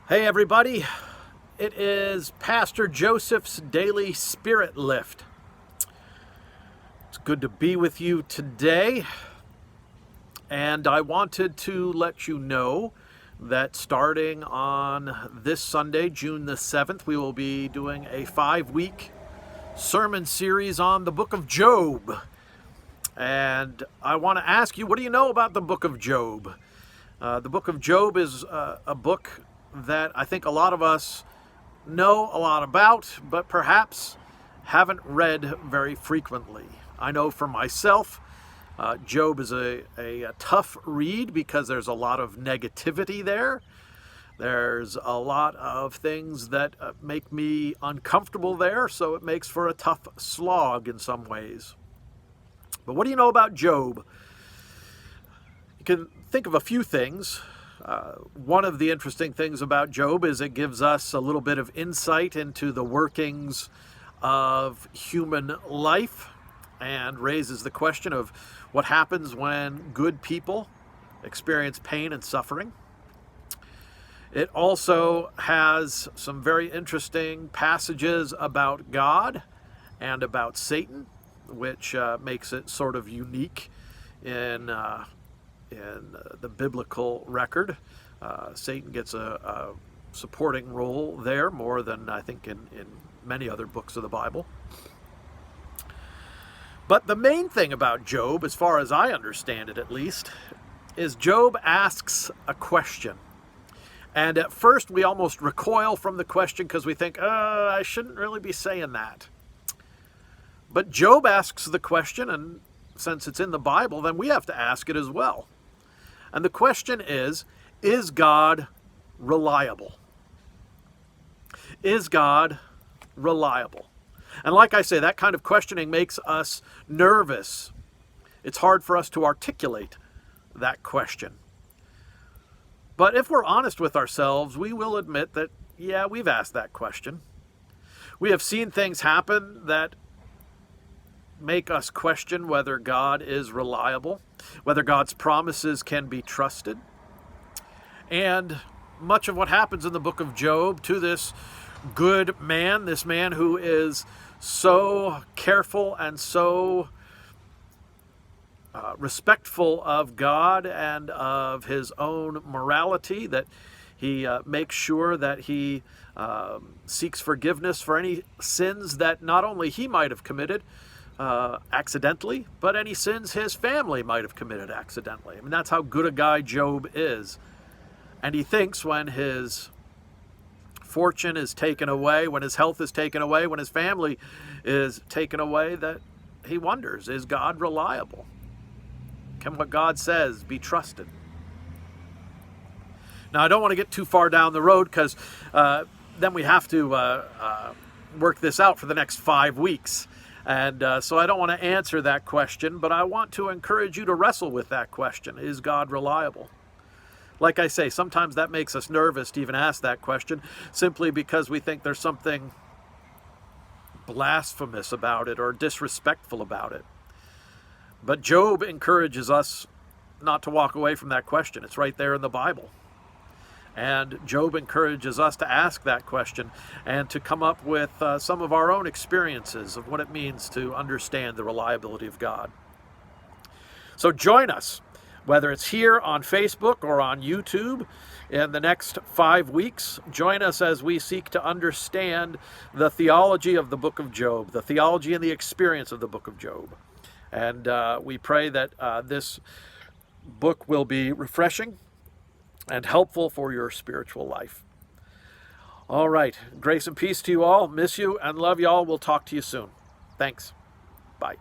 Hey everybody, it is Pastor Joseph's Daily Spirit Lift. It's good to be with you today, and I wanted to let you know that starting on this Sunday, June the 7th, we will be doing a 5-week sermon series on the book of Job. And I want to ask you, what do you know about the book of Job? The book of Job is a book that I think a lot of us know a lot about, but perhaps haven't read very frequently. I know for myself, Job is a tough read because there's a lot of negativity there. There's a lot of things that make me uncomfortable there, so it makes for a tough slog in some ways. But what do you know about Job? You can think of a few things. One of the interesting things about Job is it gives us a little bit of insight into the workings of human life and raises the question of what happens when good people experience pain and suffering. It also has some very interesting passages about God and about Satan, which makes it sort of unique in the biblical record. Satan gets a supporting role there more than I think in many other books of the Bible. But the main thing about Job, as far as I understand it at least, is Job asks a question. And at first we almost recoil from the question because we think, I shouldn't really be saying that. But Job asks the question, and since it's in the Bible, then we have to ask it as well. And the question is God reliable? Is God reliable? And like I say, that kind of questioning makes us nervous. It's hard for us to articulate that question. But if we're honest with ourselves, we will admit that, we've asked that question. We have seen things happen that make us question whether God is reliable, whether God's promises can be trusted. And much of what happens in the book of Job to this good man, this man who is so careful and so respectful of God and of his own morality, that he makes sure that he seeks forgiveness for any sins that not only he might have committed accidentally, but any sins his family might have committed accidentally. I mean, that's how good a guy Job is. And he thinks when his fortune is taken away, when his health is taken away, when his family is taken away, that he wonders, is God reliable? Can what God says be trusted? Now, I don't want to get too far down the road because then we have to work this out for the next 5 weeks. And so I don't want to answer that question, but I want to encourage you to wrestle with that question. Is God reliable? Like I say, sometimes that makes us nervous to even ask that question simply because we think there's something blasphemous about it or disrespectful about it. But Job encourages us not to walk away from that question. It's right there in the Bible. And Job encourages us to ask that question and to come up with some of our own experiences of what it means to understand the reliability of God. So join us, whether it's here on Facebook or on YouTube, in the next 5 weeks. Join us as we seek to understand the theology of the book of Job, the theology and the experience of the book of Job. And we pray that this book will be refreshing and helpful for your spiritual life. All right. Grace and peace to you all. Miss you and love you all. We'll talk to you soon. Thanks. Bye.